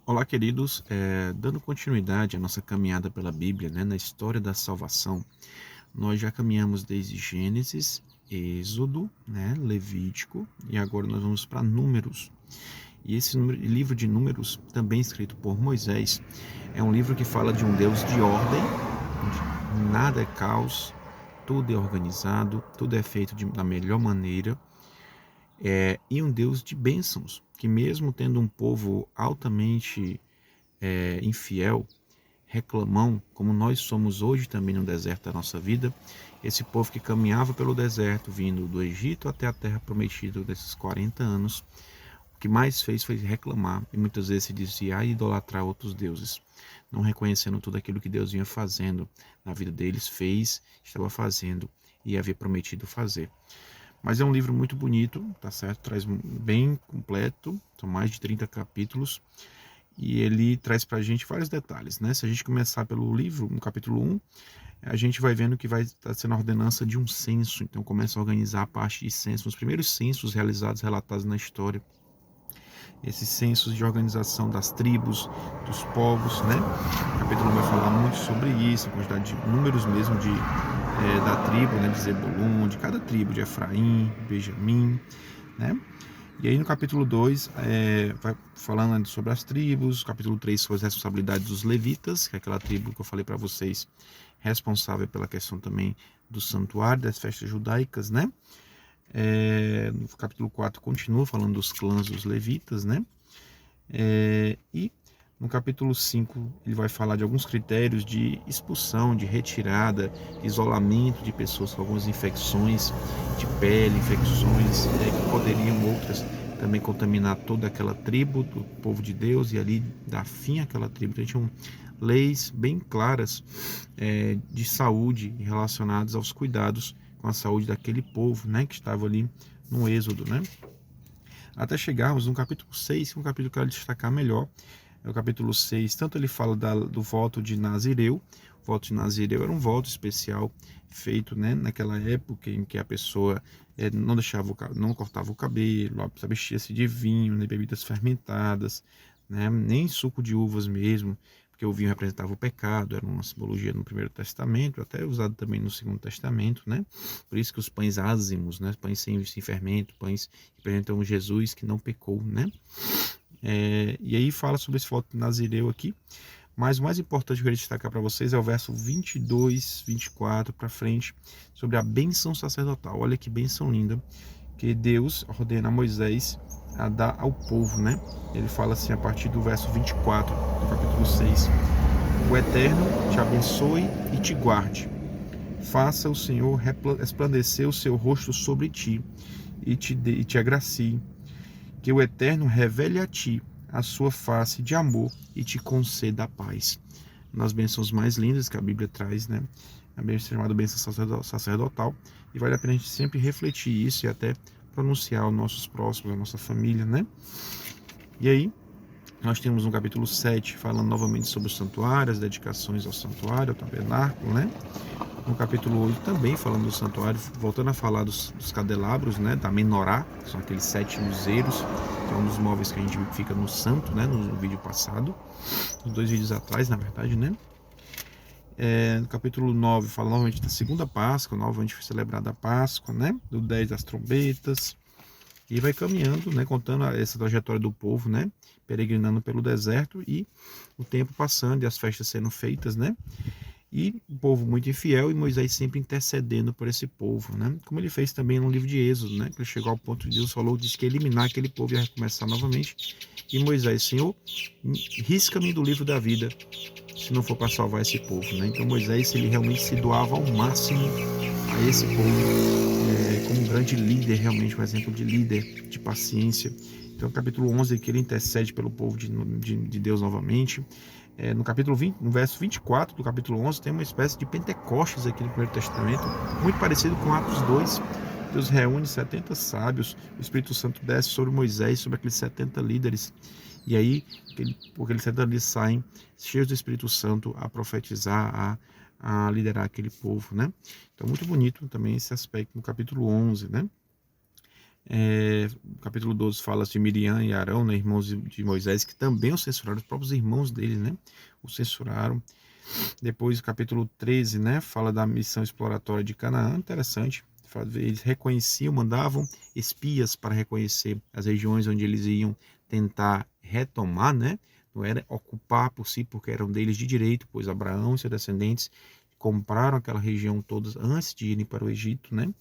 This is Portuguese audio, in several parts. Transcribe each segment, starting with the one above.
Olá, queridos. Dando continuidade à nossa caminhada pela Bíblia, né, na história da salvação, nós já caminhamos desde Gênesis, Êxodo, né, Levítico, e agora nós vamos para Números. E esse livro de Números, também escrito por Moisés, é um livro que fala de um Deus de ordem, onde nada é caos, tudo é organizado, tudo é feito da melhor maneira, e um Deus de bênçãos, que mesmo tendo um povo altamente infiel, reclamão, como nós somos hoje também no deserto da nossa vida, esse povo que caminhava pelo deserto, vindo do Egito até a terra prometida desses 40 anos, o que mais fez foi reclamar e muitas vezes se dizia idolatrar outros deuses, não reconhecendo tudo aquilo que Deus vinha fazendo na vida deles, fez, estava fazendo e havia prometido fazer. Mas é um livro muito bonito, tá certo? Traz bem completo, são mais de 30 capítulos, e ele traz para a gente vários detalhes, né? Se a gente começar pelo livro, no capítulo 1, a gente vai vendo que vai estar sendo a ordenança de um censo, então começa a organizar a parte de censo, os primeiros censos realizados, relatados na história, esses censos de organização das tribos, dos povos, né? O capítulo 1 vai falar muito sobre isso, a quantidade de números mesmo da tribo, né? De Zebulun, de cada tribo, de Efraim, Benjamim, né? E aí no capítulo 2 vai falando sobre as tribos, capítulo 3 sobre as responsabilidades dos levitas, que é aquela tribo que eu falei para vocês, responsável pela questão também do santuário, das festas judaicas, né? No capítulo 4 continua falando dos clãs dos levitas, né? E no capítulo 5 ele vai falar de alguns critérios de expulsão, de retirada, de isolamento de pessoas com algumas infecções de pele, infecções que poderiam outras também contaminar toda aquela tribo do povo de Deus e ali dar fim àquela tribo. Então, tinham leis bem claras de saúde relacionadas aos cuidados com a saúde daquele povo, né, que estava ali no Êxodo, né? Até chegarmos no capítulo 6, que é um capítulo que eu quero destacar melhor. É o capítulo 6, tanto ele fala do voto de Nazireu. O voto de Nazireu era um voto especial feito, né, naquela época em que a pessoa não deixava, não cortava o cabelo, abstia-se de vinho, nem bebidas fermentadas, né, nem suco de uvas mesmo, porque o vinho representava o pecado, era uma simbologia no Primeiro Testamento, até usado também no Segundo Testamento, né? Por isso que os pães ázimos, né, pães sem fermento, pães que representam Jesus que não pecou, né? E aí fala sobre esse voto de Nazireu aqui, mas o mais importante que eu queria destacar para vocês é o verso 22, 24 para frente, sobre a bênção sacerdotal. Olha que bênção linda, que Deus ordena a Moisés a dar ao povo, né? Ele fala assim a partir do verso 24 do capítulo 6: O Eterno te abençoe e te guarde. Faça o Senhor resplandecer o seu rosto sobre ti e te agracie. Que o Eterno revele a ti a sua face de amor e te conceda a paz. Nas bênçãos mais lindas que a Bíblia traz, né? A bênção chamada bênção sacerdotal, e vale a pena a gente sempre refletir isso e até pronunciar aos nossos próximos, à nossa família, né? E aí, nós temos no capítulo 7 falando novamente sobre o santuário, as dedicações ao santuário, ao tabernáculo, né? No capítulo 8 também falando do santuário, voltando a falar dos candelabros, né, da menorá, que são aqueles 7 luzeiros, que é um dos móveis que a gente fica no santo, né, no vídeo passado, os 2 vídeos atrás, na verdade, né. No capítulo 9 fala novamente da segunda Páscoa, novamente foi celebrada a Páscoa, né, do 10 das trombetas, e vai caminhando, né, contando essa trajetória do povo, né, peregrinando pelo deserto e o tempo passando e as festas sendo feitas, né. E o povo muito infiel e Moisés sempre intercedendo por esse povo, né? Como ele fez também no livro de Êxodo, né? Que ele chegou ao ponto de Deus falou, disse que ia eliminar aquele povo e ia recomeçar novamente. E Moisés, Senhor, risca-me do livro da vida, se não for para salvar esse povo, né? Então Moisés, ele realmente se doava ao máximo a esse povo, como um grande líder, realmente um exemplo de líder, de paciência. Então, no capítulo 11, que ele intercede pelo povo de Deus novamente. No capítulo 20, no verso 24 do capítulo 11, tem uma espécie de Pentecostes aqui no Primeiro Testamento, muito parecido com Atos 2. Deus reúne 70 sábios, o Espírito Santo desce sobre Moisés, sobre aqueles 70 líderes, e aí aqueles 70 líderes saem cheios do Espírito Santo a profetizar, a liderar aquele povo, né? Então, muito bonito também esse aspecto no capítulo 11, né? O capítulo 12 fala de Miriam e Arão, né, irmãos de Moisés, que também o censuraram, os próprios irmãos dele, né, o censuraram. Depois, o capítulo 13, né, fala da missão exploratória de Canaã, interessante. Eles reconheciam, mandavam espias para reconhecer as regiões onde eles iam tentar retomar, né? Não era ocupar por si, porque eram deles de direito, pois Abraão e seus descendentes compraram aquela região todas antes de irem para o Egito, né?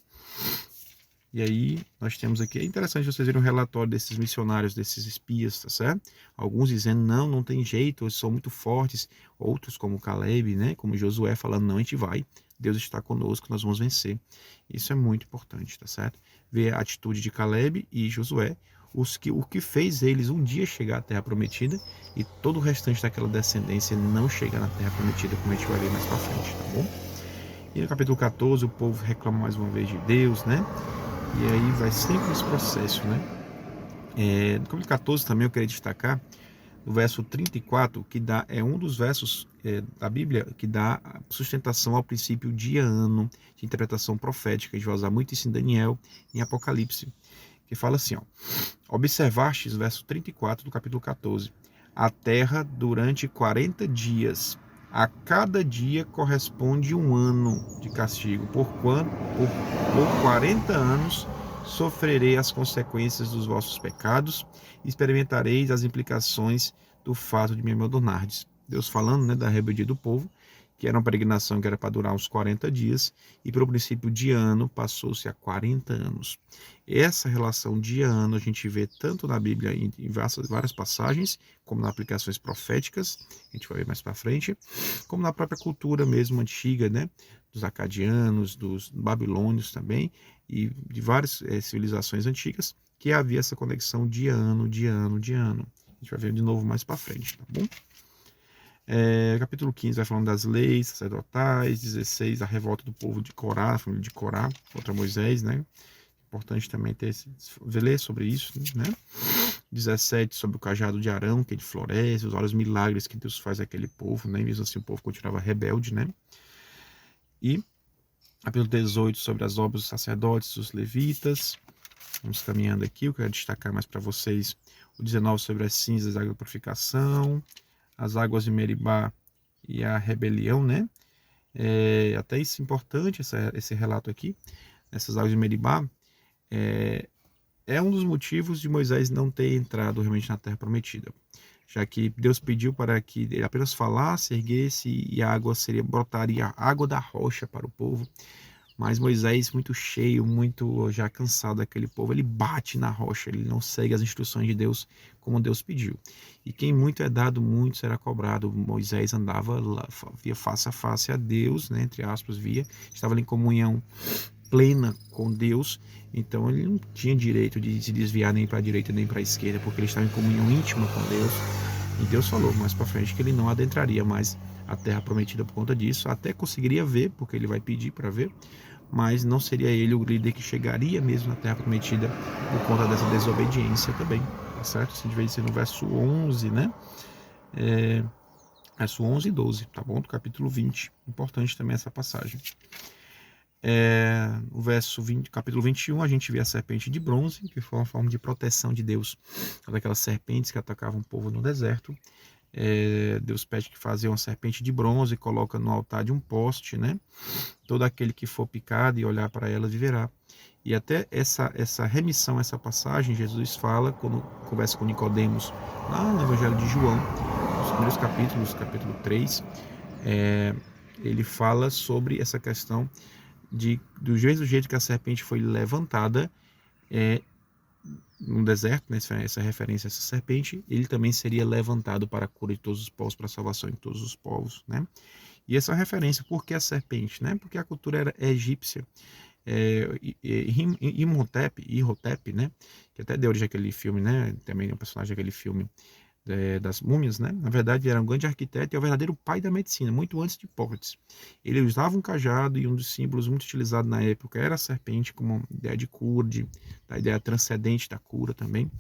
E aí nós temos aqui, é interessante vocês verem um relatório desses missionários, desses espias, tá certo? Alguns dizendo, não tem jeito, eles são muito fortes. Outros, como Caleb, né? Como Josué, falando, não, a gente vai. Deus está conosco, nós vamos vencer. Isso é muito importante, tá certo? Ver a atitude de Caleb e Josué, o que fez eles um dia chegar à Terra Prometida e todo o restante daquela descendência não chegar na Terra Prometida, como a gente vai ver mais pra frente, tá bom? E no capítulo 14, o povo reclama mais uma vez de Deus, né? E aí vai sempre esse processo, né? No capítulo 14 também eu queria destacar o verso 34, que é um dos versos da Bíblia que dá sustentação ao princípio de ano, de interpretação profética. A gente vai usar muito isso em Daniel, em Apocalipse, que fala assim, ó: observastes, verso 34 do capítulo 14, a terra durante 40 dias. A cada dia corresponde um ano de castigo. Por 40 anos sofrerei as consequências dos vossos pecados e experimentareis as implicações do fato de me abandonardes. Deus falando, né, da rebeldia do povo, que era uma peregrinação que era para durar uns 40 dias, e pelo princípio de ano passou-se a 40 anos. Essa relação de ano a gente vê tanto na Bíblia em várias passagens, como nas aplicações proféticas, a gente vai ver mais para frente, como na própria cultura mesmo antiga, né, dos acadianos, dos babilônios também, e de várias civilizações antigas, que havia essa conexão de ano, de ano, de ano. A gente vai ver de novo mais para frente, tá bom? Capítulo 15 vai falando das leis sacerdotais, 16 a revolta do povo de Corá, a família de Corá contra Moisés, né? Importante também ler sobre isso, né? 17 sobre o cajado de Arão, que ele floresce, os vários milagres que Deus faz àquele povo, né? E mesmo assim o povo continuava rebelde, né? E capítulo 18 sobre as obras dos sacerdotes, dos levitas. Vamos caminhando aqui, eu quero destacar mais para vocês o 19 sobre as cinzas da purificação, as águas de Meribá e a rebelião, né? Até isso é importante, esse relato aqui, essas águas de Meribá, é um dos motivos de Moisés não ter entrado realmente na Terra Prometida, já que Deus pediu para que ele apenas falasse, erguesse e a água brotaria a água da rocha para o povo. Mas Moisés, muito cheio, muito já cansado daquele povo, ele bate na rocha, ele não segue as instruções de Deus como Deus pediu. E quem muito é dado, muito será cobrado. Moisés andava lá, via face a face a Deus, né, entre aspas, estava em comunhão plena com Deus, então ele não tinha direito de se desviar nem para a direita nem para a esquerda, porque ele estava em comunhão íntima com Deus. E Deus falou mais para frente que ele não adentraria mais a terra prometida por conta disso, até conseguiria ver, porque ele vai pedir para ver, mas não seria ele o líder que chegaria mesmo na terra prometida por conta dessa desobediência também, tá certo? Isso a gente vê isso no verso 11, né? Verso 11 e 12, tá bom? Do capítulo 20. Importante também essa passagem. O verso 20, capítulo 21, a gente vê a serpente de bronze, que foi uma forma de proteção de Deus daquelas serpentes que atacavam o povo no deserto. Deus pede que faça uma serpente de bronze e coloca no altar de um poste, né? Todo aquele que for picado e olhar para ela viverá. E até essa remissão, essa passagem, Jesus fala quando conversa com Nicodemos lá no Evangelho de João, nos primeiros capítulos, capítulo 3, ele fala sobre essa questão do mesmo jeito que a serpente foi levantada no deserto, né, essa referência a essa serpente, ele também seria levantado para a cura de todos os povos, para a salvação de todos os povos, né? E essa referência, por que a serpente, né? Porque a cultura era egípcia. Imhotep, né? Que até deu origem àquele filme, né? Também é um personagem daquele filme das múmias, né? Na verdade, era um grande arquiteto e é o verdadeiro pai da medicina, muito antes de Hipócrates. Ele usava um cajado e um dos símbolos muito utilizados na época era a serpente, como uma ideia de cura, da ideia transcendente da cura também.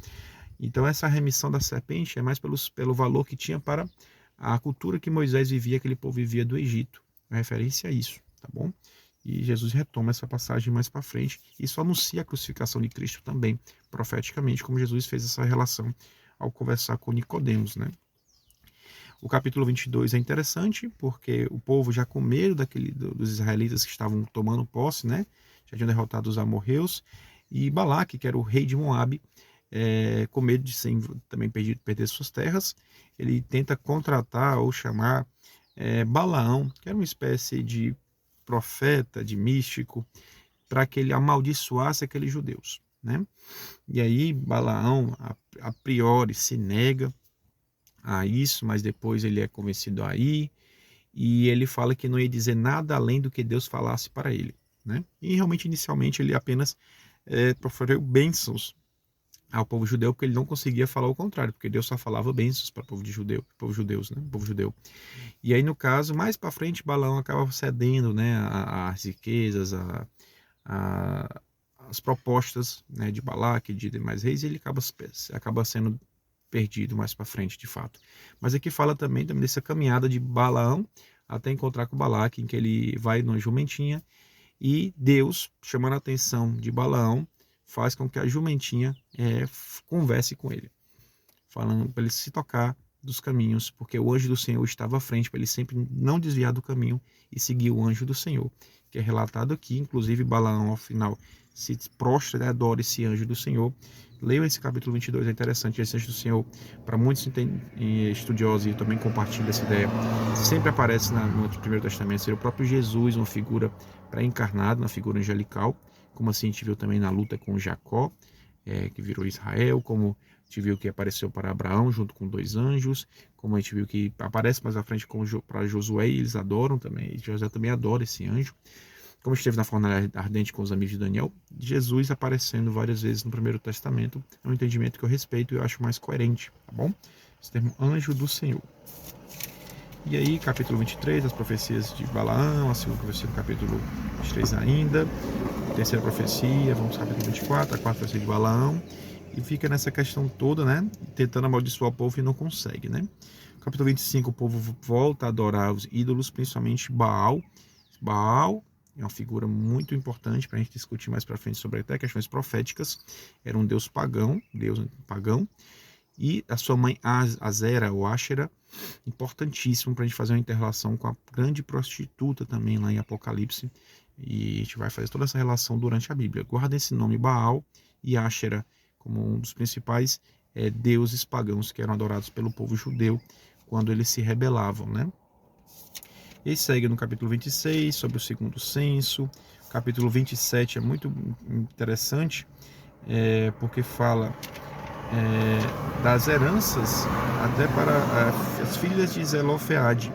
Então, essa remissão da serpente é mais pelo valor que tinha para a cultura que Moisés vivia, aquele povo vivia do Egito. A referência a isso, tá bom? E Jesus retoma essa passagem mais para frente. Isso anuncia a crucificação de Cristo também, profeticamente, como Jesus fez essa relação ao conversar com Nicodemos, né? O capítulo 22 é interessante, porque o povo já com medo dos israelitas que estavam tomando posse, né? Já tinham derrotado os amorreus, e Balaque, que era o rei de Moabe, com medo de também perder suas terras, ele tenta contratar ou chamar Balaão, que era uma espécie de profeta, de místico, para que ele amaldiçoasse aqueles judeus, né? E aí Balaão, a priori, se nega a isso, mas depois ele é convencido a ir, e ele fala que não ia dizer nada além do que Deus falasse para ele, né? E realmente, inicialmente, ele apenas proferiu bênçãos ao povo judeu, porque ele não conseguia falar o contrário, porque Deus só falava bênçãos para o povo povo judeus, né? Povo judeu. E aí, no caso, mais para frente, Balaão acaba cedendo, né, às riquezas, a, as propostas, né, de Balaque e de demais reis, e ele acaba sendo perdido mais para frente, de fato. Mas aqui fala também dessa caminhada de Balaão até encontrar com Balaque, em que ele vai numa jumentinha, e Deus, chamando a atenção de Balaão, faz com que a jumentinha converse com ele, falando para ele se tocar dos caminhos, porque o anjo do Senhor estava à frente, para ele sempre não desviar do caminho e seguir o anjo do Senhor, que é relatado aqui. Inclusive Balaão, ao final, se prostra e adora esse anjo do Senhor. Leiam esse capítulo 22, é interessante. Esse anjo do Senhor, para muitos estudiosos, e também compartilha essa ideia, sempre aparece no Primeiro Testamento, ser o próprio Jesus, uma figura pré-encarnada, uma figura angelical, como assim a gente viu também na luta com Jacó, que virou Israel, como a gente viu que apareceu para Abraão junto com 2 anjos, como a gente viu que aparece mais à frente para Josué, e eles adoram também, e José também adora esse anjo, como esteve na fornalha ardente com os amigos de Daniel. Jesus aparecendo várias vezes no Primeiro Testamento, é um entendimento que eu respeito e eu acho mais coerente, tá bom? Esse termo anjo do Senhor. E aí, capítulo 23, as profecias de Balaão, a segunda profecia do capítulo 23 ainda, a terceira profecia, vamos para o capítulo 24, a quarta profecia de Balaão, e fica nessa questão toda, né, tentando amaldiçoar o povo e não consegue, né. Capítulo 25, o povo volta a adorar os ídolos, principalmente Baal. Baal é uma figura muito importante para a gente discutir mais para frente sobre até questões proféticas. Era um deus pagão, e a sua mãe Azera, ou Ashera, importantíssimo para a gente fazer uma interrelação com a grande prostituta também lá em Apocalipse, e a gente vai fazer toda essa relação durante a Bíblia. Guarda esse nome, Baal e Ashera, como um dos principais deuses pagãos que eram adorados pelo povo judeu quando eles se rebelavam, né? E segue no capítulo 26, sobre o segundo censo. O capítulo 27 é muito interessante, porque fala das heranças até para as filhas de Zelofeade.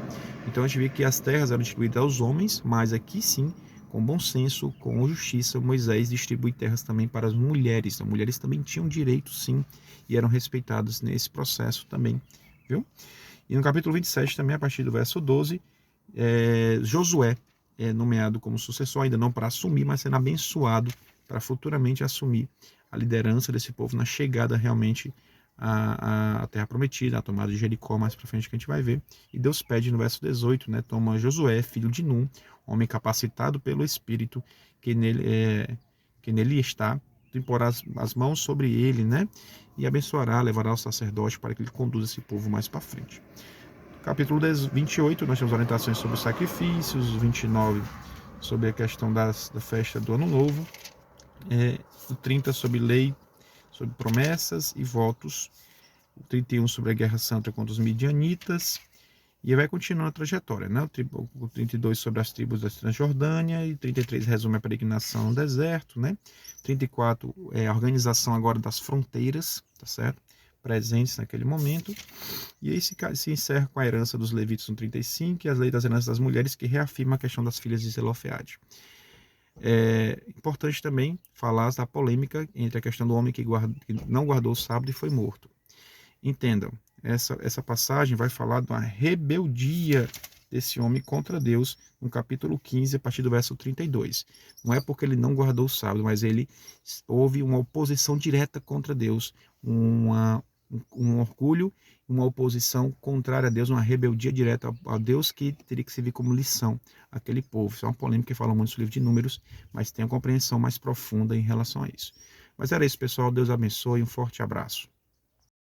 Então a gente vê que as terras eram distribuídas aos homens, mas aqui sim, com bom senso, com justiça, Moisés distribui terras também para as mulheres. As mulheres também tinham direito, sim, e eram respeitadas nesse processo também, viu? E no capítulo 27 também, a partir do verso 12, Josué é nomeado como sucessor, ainda não para assumir, mas sendo abençoado para futuramente assumir a liderança desse povo na chegada realmente à Terra Prometida, a tomada de Jericó, mais para frente que a gente vai ver. E Deus pede no verso 18, né, toma Josué, filho de Num, homem capacitado pelo Espírito que nele está, imporá as mãos sobre ele, né, e abençoará, levará o sacerdote para que ele conduza esse povo mais para frente. Capítulo 28, nós temos orientações sobre os sacrifícios, 29 sobre a questão da festa do Ano Novo, o 30 sobre lei, sobre promessas e votos, o 31 sobre a Guerra Santa contra os midianitas, e vai continuando a trajetória, né? O 32 sobre as tribos da Transjordânia, e 33 resume a peregrinação no deserto, né? 34 é a organização agora das fronteiras, tá certo? Presentes naquele momento. E aí se encerra com a herança dos levitas no 35 e as leis das heranças das mulheres, que reafirma a questão das filhas de Zelofeade. É importante também falar da polêmica entre a questão do homem que não guardou o sábado e foi morto. Entendam, essa passagem vai falar de uma rebeldia desse homem contra Deus no capítulo 15, a partir do verso 32. Não é porque ele não guardou o sábado, mas houve uma oposição direta contra Deus, um orgulho, uma oposição contrária a Deus, uma rebeldia direta a Deus que teria que servir como lição àquele povo. Isso é uma polêmica que fala muito no livro de Números, mas tem uma compreensão mais profunda em relação a isso. Mas era isso, pessoal. Deus abençoe. Um forte abraço.